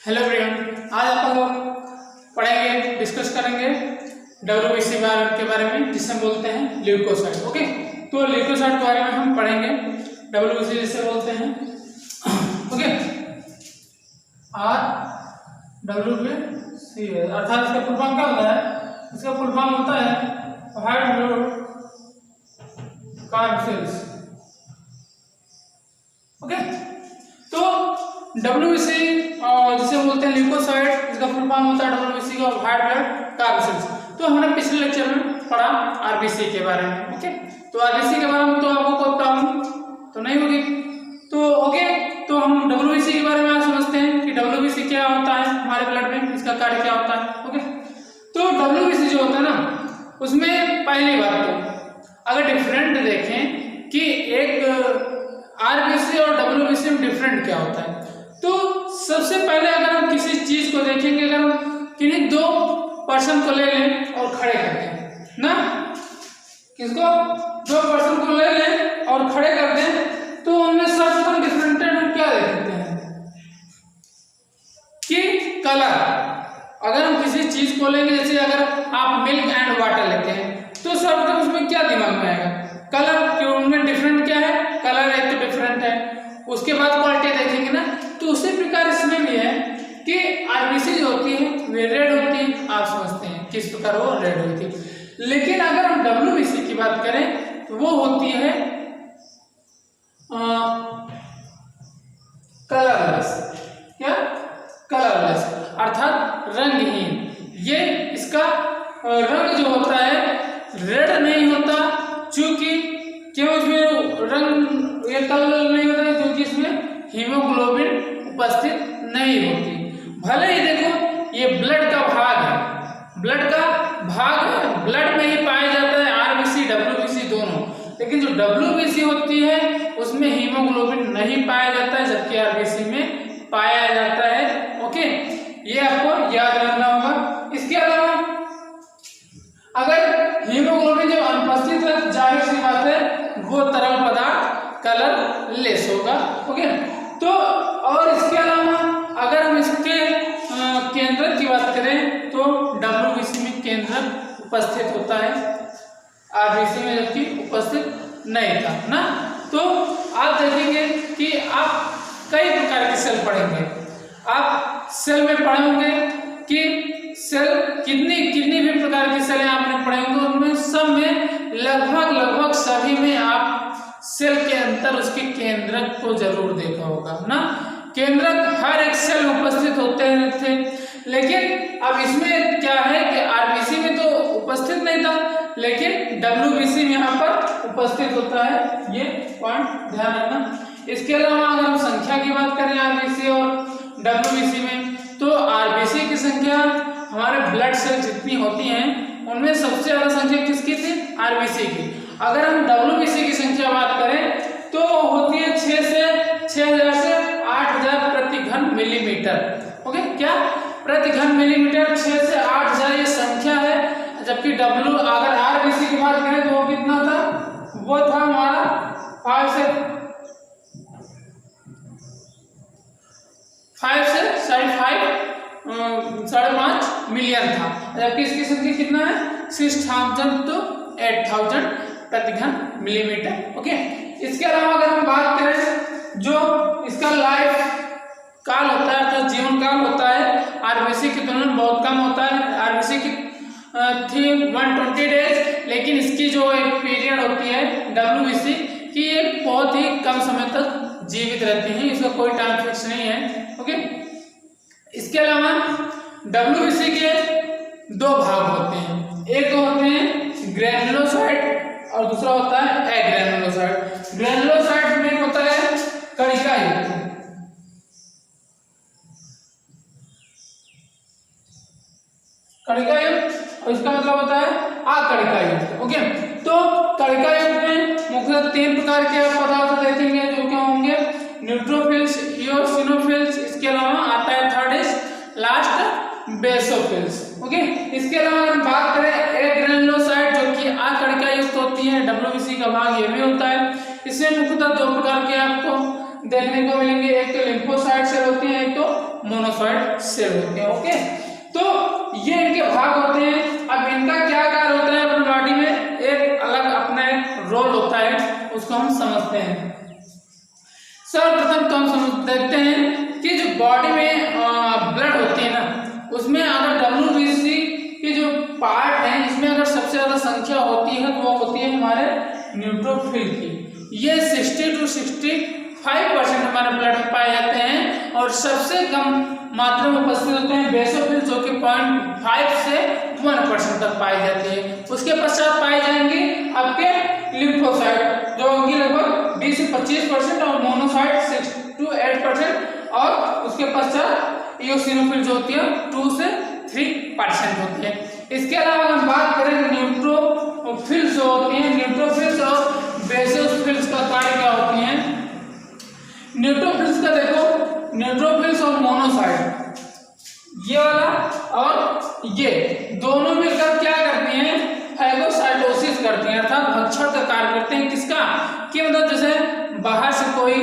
Hello everyone, आज अपन लोग पढ़ेंगे, डिस्कस करेंगे WBC के बारे में, जिसे हम बोलते हैं ल्यूकोसाइट। ओके, तो ल्यूकोसाइट के बारे में हम पढ़ेंगे, WBC जिसे बोलते हैं। ओके, WBC अर्थात इसका फुल फॉर्म क्या होता है? इसका फुल फॉर्म होता है व्हाइट ब्लड सेल्स। ओके, तो WBC जिसे बोलते हैं ल्यूकोसाइट, इसका फुल फॉर्म होता है WBC का व्हाइट ब्लड सेल्स। तो हमने पिछले लेक्चर में पढ़ा RBC के बारे में। ओके, तो RBC के बारे में तो आपको कोई प्रॉब्लम तो नहीं होगी। तो ओके, तो हम WBC के बारे में आज समझते हैं कि WBC क्या होता है हमारे ब्लड में, इसका कार्य क्या होता है। ओके, तो WBC जो होता है ना, उसमें पहली बात तो अगर डिफरेंट देखें कि एक RBC और WBC में डिफरेंट क्या होता है, तो सबसे पहले अगर हम किसी चीज को देखेंगे, अगर हम किन्हीं दो पर्सन को ले लें और खड़े कर दें ना, किसको दो पर्सन को ले लें और खड़े कर दें, तो उनमें सबसे डिफरेंट हम क्या देखते हैं कि कलर। अगर हम किसी चीज को लेंगे, जैसे अगर आप मिल्क एंड वाटर लेते हैं, तो सबसे उसमें क्या दिमाग में आएगा? कलर। क्यों? उनमें डिफरेंट क्या है? कलर एक तो डिफरेंट है, उसके बाद क्वालिटी देखेंगे ना। तो उसी प्रकार इसमें भी है कि RBC जो होती है वे रेड होती है, आप समझते हैं किस प्रकार वो रेड होती है। लेकिन अगर हम WBC की बात करें तो वो होती है कलरलेस। क्या? कलरलेस अर्थात रंगहीन। ये इसका रंग जो होता है रेड नहीं होता, क्योंकि क्यों इसमें रंग ये कलर नहीं होता है? क्योंकि इसमें हीमोग्लोबिन उपस्थित नहीं होती। भले ही देखो ये ब्लड का भाग है, ब्लड का भाग है, ब्लड में ही पाया जाता है RBC WBC दोनों, लेकिन जो WBC होती है उसमें हीमोग्लोबिन नहीं पाया जाता है, जबकि RBC में पाया जाता है। ओके, ये आपको याद रखना होगा। इसके अलावा अगर हीमोग्लोबिन जब अनुपस्थित है, जाहिर सी बात है वो तरल पदार्थ कलर लेस होगा। ओके, तो और इसके अलावा अगर हम इसके केंद्रक की बात करें तो WBC में केंद्रक उपस्थित होता है, RBC में जबकि उपस्थित नहीं था ना। तो आप देखेंगे कि आप कई प्रकार के सेल पढ़ेंगे, आप सेल में पढ़ेंगे कि सेल कितनी भी प्रकार की सेल आपने पढ़ेंगे, उनमें सब में लगभग सभी में आप सेल के अंदर उसके केंद्रक को जरूर देखा होगा ना। केंद्रक हर एक सेल में उपस्थित होते थे, लेकिन अब इसमें क्या है कि RBC में तो उपस्थित नहीं था, लेकिन WBC में यहाँ पर उपस्थित होता है। ये पॉइंट ध्यान रखना। इसके अलावा अगर हम संख्या की बात करें RBC और WBC में, तो RBC की संख्या हमारे ब्लड सेल जितनी होती हैं उनमें सबसे ज्यादा संख्या किसकी थी? RBC की। अगर हम WBC की संख्या बात करें तो होती है 6000 से 8000 प्रति घन मिलीमीटर। ओके, क्या? प्रति घन मिलीमीटर 6 से 8000 ये संख्या है, जबकि अगर RBC की बात करें तो वो कितना था? वो था हमारा 5 से 5.5 मिलियन था, जबकि इसकी संख्या कितना है? 6000 to 8000 प्रति घन मिलीमीटर। ओके, इसके अलावा अगर हम बात करें जो इसका लाइफ काल होता है, तो जीवन काल होता है RBC की तुलना में बहुत कम होता है। RBC की थी 120 डेज, लेकिन इसकी जो एक पीरियड होती है WBC की, ये बहुत ही कम समय तक जीवित रहती हैं, इसका कोई टाइम फिक्स नहीं है। ओके, इसके अलावा WBC के दो भाग होते हैं, एक तो होते हैं ग्रैनुलोसाइट और दूसरा होता है एग्रैनुलोसाइट। ग्रैनुलोसाइट में होता है कणिका युक्त, कणिका युक्त, और इसका मतलब होता है अकणिका युक्त। ओके, तो कणिका युक्त में मुख्यतः 3 प्रकार के पदार्थ देखेंगे, जो क्या होंगे? न्यूट्रोफिल्स, इओसिनोफिल्स, इसके अलावा आता है third is last basophils. Okay, इसके अलावा अगर हम बात करें एग्रैनुलोसाइट, जो कि अकणिका युक्त होती है, WBC का भाग ये भी होता है। इसमें मुख्यतः 2 प्रकार के आपको देखने को मिलेंगे, एक तो लिम्फोसाइट सेल होती है, एक तो मोनोसाइट सेल होते हैं। ओके, तो ये इनके भाग होते हैं। अब इनका क्या कार्य होता है अपनी बॉडी में, एक अलग अपना एक रोल होता है, उसको हम समझते हैं। सर्वप्रथम तो हम देखते हैं कि जो बॉडी में ब्लड होती है ना, उसमें अगर WBC के जो पार्ट हैं, इसमें अगर सबसे ज्यादा संख्या होती है तो वो होती है हमारे न्यूट्रोफिल की। ये 60 to 65% हमारे ब्लड में पाए जाते हैं, और सबसे कम मात्रा में उपस्थित होते हैं बेसोफिल, जो कि 0.5 से 1% तक पाई जाती है। उसके पश्चात पाए जाएंगे आपके लिम्फोसाइट, जो होंगी लगभग 20 से 25%, और मोनोसाइट 6 to 8%, और उसके पश्चात इयोसिनोफिल जो होती है 2 से 3% होती है। इसके अलावा हम बात करें न्यूट्रोफिल्स जो होती हैं, न्यूट्रोफिल्स और बेसोफिल्स का कार्य क्या होती हैं। न्यूट्रोफिल्स का देखो, न्यूट्रोफिल्स और मोनोसाइट, ये वाला और ये दोनों मिलकर क्या करती हैं, फैगोसाइटोसिस करती हैं, अर्थात भक्षण का कार्य करते हैं। किसका, कि मतलब जैसे बाहर से कोई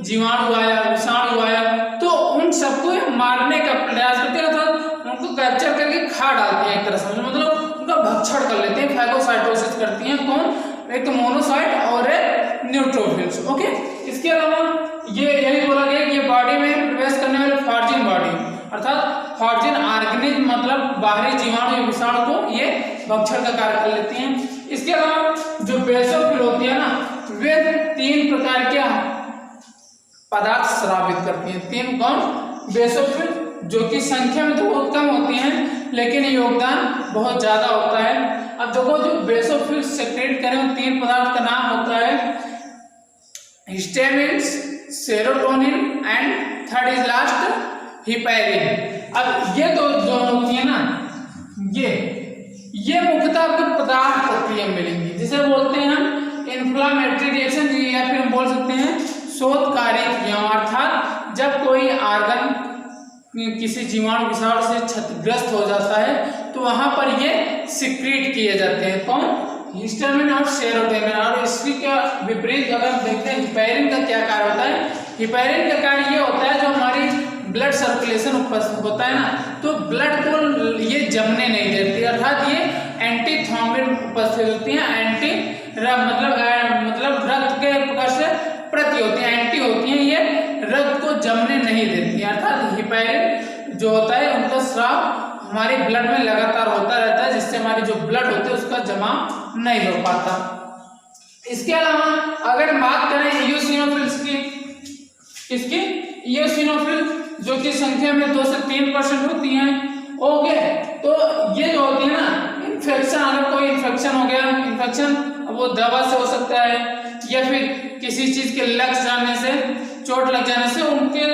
जीवाणु आया, विषाणु आया, तो उन सबको मारने का प्रयास करते हैं, अर्थात उनको कैप्चर करके खा डालते हैं एक तरह से, मतलब उनका भक्षण कर लेते हैं, फैगोसाइटोसिस करती हैं। कौन, एक तो मोनोसाइट और एक न्यूट्रोफिल्स। ओके, इसके अलावा ये यही बोला गया कि बॉडी में प्रवेश करने वाले फॉर्जिन बॉडी, अर्थात फॉर्जिन ऑर्गेनिज्म, मतलब बाहरी जीवाणु या विषाणु को ये भक्षण का कार्य कर लेती हैं। इसके अलावा जो बेसोफिल होती है ना, वे 3 प्रकार के पदार्थ स्रावित करती हैं। 3 कौन, बेसोफिल, जो कि संख्या में तो बहुत कम होती हैं, लेकिन योगदान बहुत ज्यादा होता है। अब देखो, जो बेसोफिल सेक्रेट करें उन 3 पदार्थ का नाम होता है histamines, serotonin, and third is last heparin. अब ये दो जो होती है ना, ये मुख्यतः आपको पदार्थ प्रक्रिया मिलेंगी, जिसे बोलते हैं हम इन्फ्लामेटरी रिएक्शन, या फिर हम बोल सकते हैं शोधकारी क्रियाओं। अर्थात जब कोई ऑर्गन किसी जीवाणु विषाणु से क्षतिग्रस्त हो जाता है, तो वहां पर ये सिक्रीट किए जाते हैं। कौन, हिस्टामिन और सेरोटोनिन। और इसकी क्या विपरीत अगर देखते हैं हिपैरिन का क्या कार्य होता है, हिपैरिन का कार्य ये होता है, जो हमारी ब्लड सर्कुलेशन होता है ना, तो ब्लड को ये जमने नहीं देती, अर्थात ये एंटी थ्रोम्बिन उपस्थित होती है, एंटी मतलब रक्त के प्रकार से प्रति होती है, एंटी होती है, ये रक्त को जमने नहीं देती है। अर्थात हिपैरिन जो होता है, उनका स्राव हमारे ब्लड में लगातार होता रहता है, जिससे हमारी जो ब्लड होते हैं उसका जमाव नहीं हो पाता। इसके अलावा अगर बात करें इयोसिनोफिल्स की, इसकी इयोसिनोफिल जो कि संख्या में 2 से 3% होती हैं। ओके, तो ये जो होती है ना, इन्फेक्शन, अगर कोई इन्फेक्शन हो गया, इन्फेक्शन वो दवा से हो सकता है, या फिर किसी चीज के लग जाने से, चोट लग जाने से, उनके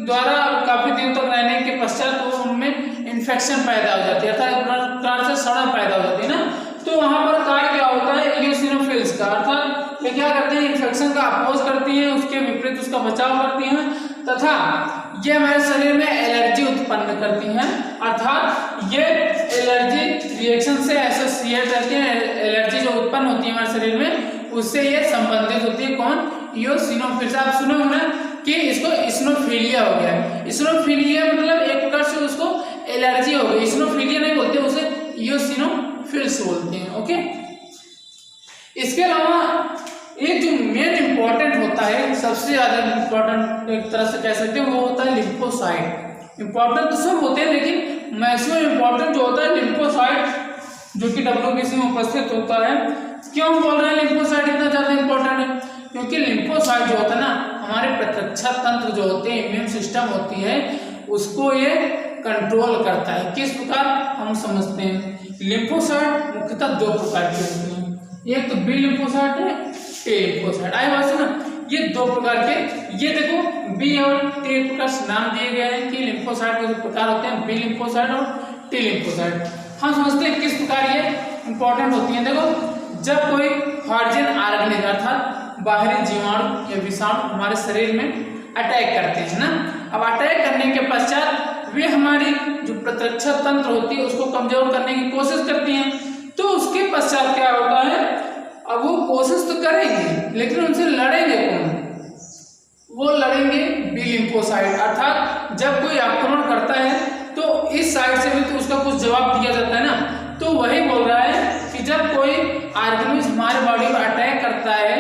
द्वारा काफी दिन तक रहने के पश्चात वो उनमें इन्फेक्शन पैदा हो जाती है, अर्थात प्रकार से सड़न पैदा हो जाती है ना, तो वहां पर कार्य क्या होता है इयोसिनोफिल्स का, अर्थात ये क्या करते हैं, इन्फेक्शन का अपोज करती हैं, उसके विपरीत उसका बचाव करती हैं, तथा ये हमारे शरीर में एलर्जी उत्पन्न करती हैं। अर्थात ये एलर्जी रिएक्शन से एसोसिएट रहती है, एलर्जी जो उत्पन्न होती है हमारे शरीर में, उससे ये संबंधित होती है। कौन, इयोसिनोफिल्स। आप सुने होंगे ना कि इसको इस्नोफिलिया हो गया। इस्नोफिलिया मतलब एक प्रकार से उसको एलर्जी हो गई, इस्नोफिलिया नहीं बोलते, उसे इयोसिनोफिल्स बोलते हैं। ओके, इसके अलावा एक जो मेन इंपॉर्टेंट होता है, सबसे ज्यादा इंपॉर्टेंट एक तरह से कह सकते हैं, वो होता है लिम्फोसाइट। इंपॉर्टेंट तो सब होते हैं, लेकिन मैक्सिमम इंपॉर्टेंट जो होता है लिम्फोसाइट, जो कि WBC में उपस्थित होता है। क्यों बोल रहे हैं लिम्फोसाइट इतना ज्यादा इंपॉर्टेंट है, क्योंकि लिम्फोसाइट जो होता है ना, हमारे प्रतिरक्षा तंत्र जो होते हैं, इम्यून सिस्टम होती है, उसको ये कंट्रोल करता है। किस प्रकार हम समझते हैं, लिम्फोसाइट मुख्यतः 2 प्रकार के होते हैं, एक तो बी लिम्फोसाइट है, टी लिम्फोसाइट। आए बात ना, ये 2 प्रकार के, ये देखो बी और टी प्रकार से नाम दिए गए हैं कि लिम्फोसाइट के 2 प्रकार होते हैं, बी लिम्फोसाइट और टी लिम्फोसाइट। हम समझते हैं किस प्रकार ये इंपॉर्टेंट होती है। देखो, जब कोई फॉर्जिन ऑर्गेनिज्म अर्थात बाहरी जीवाणु या विषाणु हमारे शरीर में अटैक करते हैं ना, अब अटैक करने के पश्चात वे हमारी जो प्रतिरक्षा तंत्र होती है उसको कमजोर करने की कोशिश करती हैं, तो उसके पश्चात क्या होता है, अब वो कोशिश तो करेंगे, लेकिन उनसे लड़ेंगे कौन, वो लड़ेंगे बी लिम्फोसाइट, अर्थात जब कोई आक्रमण करता है तो इस साइड से भी तो उसका कुछ जवाब दिया जाता है ना, तो वही बोल रहा है कि जब कोई ऑर्गेनिज्म हमारे बॉडी पर अटैक करता है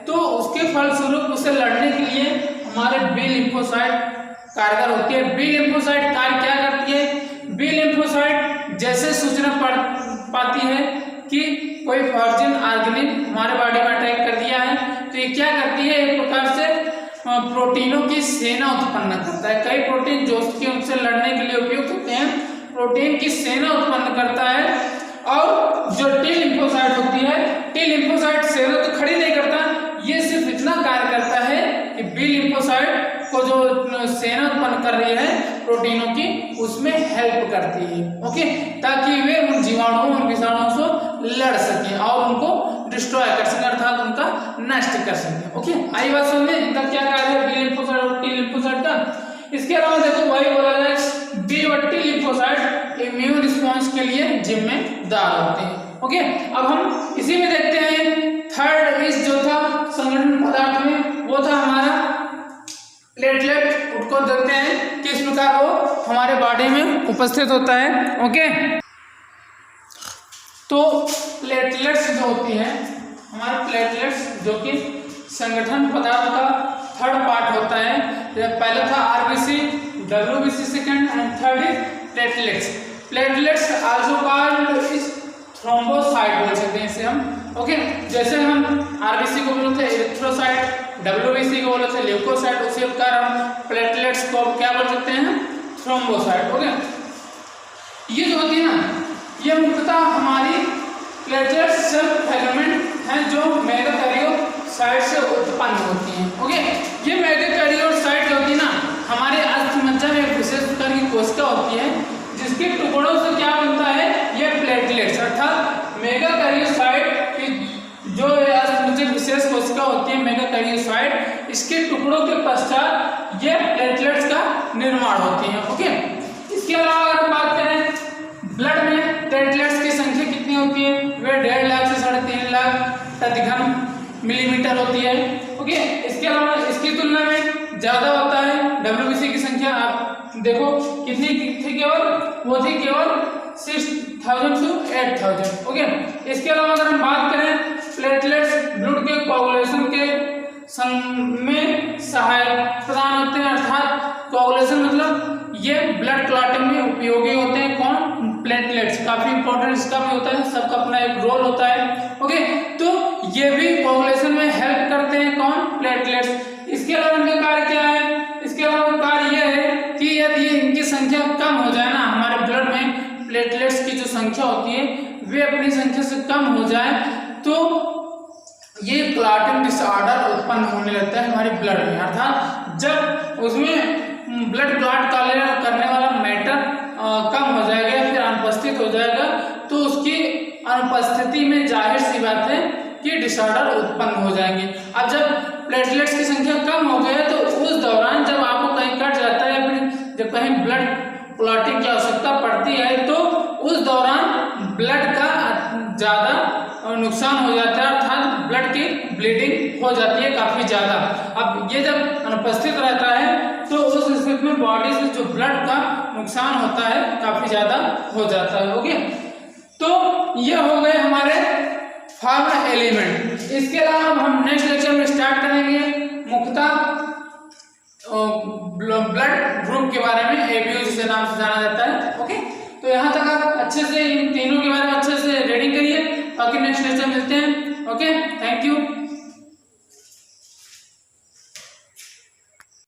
तो उसके फलस्वरूप उसे लड़ने के लिए हमारे बी लिम्फोसाइट कारगर होती है। बी लिम्फोसाइट कार्य क्या करती है? बी लिम्फोसाइट जैसे सूचना पाती है कि कोई फॉरेन ऑर्गेनिज्म हमारे बॉडी में अटैक कर दिया है, तो ये क्या करती है, एक प्रकार से प्रोटीनों की सेना उत्पन्न करता है। कई प्रोटीन जो उनसे लड़ने के लिए उपयुक्त होते हैं, प्रोटीन की सेना उत्पन्न करता है। और जो टी लिम्फोसाइट होती है, टी लिम्फोसाइट सेना तो खड़ी नहीं करता, ये सिर्फ इतना कार्य करता है कि बी लिम्फोसाइट को जो सेना उत्पन्न कर रही है प्रोटीनों की, उसमें हेल्प करती है, ओके, ताकि वे उन जीवाणुओं और विषाणुओं से लड़ सकें और उनको डिस्ट्रॉय कर सकें, अर्थात उनका नष्ट कर सकें। ओके, आई बात समझ में? इनका क्या कार्य है बी लिम्फोसाइट और टी लिम्फोसाइट का? इसके अलावा देखो वही बोला जाए बी और टी लिम्फोसाइट इम्यून रिस्पॉन्स के लिए जिम्मेदार होते हैं। ओके, अब हम इसी में देखते हैं थर्ड इस जो था संगठन पदार्थ में, वो था हमारा प्लेटलेट। उसको देखते हैं किस प्रकार वो हमारे बॉडी में उपस्थित होता है। ओके, तो प्लेटलेट्स जो होती है हमारे प्लेटलेट्स, जो कि संगठन पदार्थ का थर्ड पार्ट होता है। पहला था RBC, WBC second and third is platelets. Platelets also called is thrombocyte बोल सकते हैं इसे हम। ओके, जैसे हम आरबीसी को बोलते हैं एरिथ्रोसाइट, डब्ल्यूबीसी को बोलते हैं ल्यूकोसाइट, उसी प्रकार हम प्लेटलेट्स को क्या बोल सकते हैं? थ्रोम्बोसाइट। ओके, ये जो होती है ना, ये मुख्यतः हमारी प्लेटलेट सेल फिलामेंट हैं जो मेगाकैरियोसाइट से उत्पन्न होती हैं। ओके, ये मेगाकैरियोसाइट जो होती है ना, हमारे अस्थिमज्जा में एक विशेष प्रकार की कोशिका होती है जिसके टुकड़ों से क्या बनता है? ये प्लेटलेट्स, अर्थात मेगाकैरियोसाइट की जो अस्थिमज्जा विशेष कोशिका होती है मेगाकैरियोसाइट, इसके टुकड़ों के पश्चात ये प्लेटलेट्स का निर्माण होती है। ओके, इसके अलावा अगर हम बात करें ब्लड में प्लेटलेट्स की संख्या कितनी होती है? वे 1.5 लाख से 3.5 लाख प्रति घन मिलीमीटर होती है। ओके, इसके अलावा इसकी तुलना में ज्यादा होता है डब्ल्यूबीसी की संख्या। आप देखो कितनी थी, केवल वो थी केवल 6000 to 8000। ओके, इसके अलावा अगर हम बात करें प्लेटलेट्स ब्लड के कोआगुलेशन के में सहायक प्रदान होते हैं, अर्थात कोआगुलेशन मतलब ये ब्लड क्लॉटिंग में उपयोगी होते हैं। कौन? प्लेटलेट्स। काफी इंपॉर्टेंट इसका भी होता है, सबका अपना एक रोल होता है। ओके, तो ये भी कोआगुलेशन में हेल्प करते हैं। कौन? प्लेटलेट्स। इसके अलावा इनका कार्य क्या है? इसके अलावा कार्य यह है कि यदि इनकी संख्या कम हो जाए ना, हमारे ब्लड में प्लेटलेट्स की जो संख्या होती है वे अपनी संख्या से कम हो जाए, तो ये क्लॉटिंग डिसऑर्डर उत्पन्न होने लगता है हमारी ब्लड में। अर्थात जब उसमें ब्लड क्लॉट करने वाला मैटर कम हो जाएगा या फिर अनुपस्थित हो जाएगा, तो उसकी अनुपस्थिति में जाहिर सी बात है कि डिसऑर्डर उत्पन्न हो जाएंगे। अब जब प्लेटलेट्स की संख्या कम हो गई तो उस दौरान जब आपको कहीं कट जाता है या फिर जब कहीं ब्लड क्लॉटिंग की आवश्यकता पड़ती है, तो उस दौरान ब्लड का ज़्यादा नुकसान हो जाता है, अर्थात ब्लड की ब्लीडिंग हो जाती है काफ़ी ज़्यादा। अब ये जब अनुपस्थित रहता है तो उस स्थिति में बॉडी से जो ब्लड का नुकसान होता है काफ़ी ज़्यादा हो जाता है। ओके, तो ये हो गए हमारे 5 एलिमेंट। इसके अलावा हम नेक्स्ट लेक्चर में स्टार्ट करेंगे मुख्यतः ब्लड ग्रुप के बारे में, एबीओ जिसे नाम से जाना जाता है। ओके, तो यहाँ तक आप अच्छे से इन तीनों के बारे में अच्छे से रीडिंग करिए, बाकी नेक्स्ट लेक्चर मिलते हैं। Okay, thank you.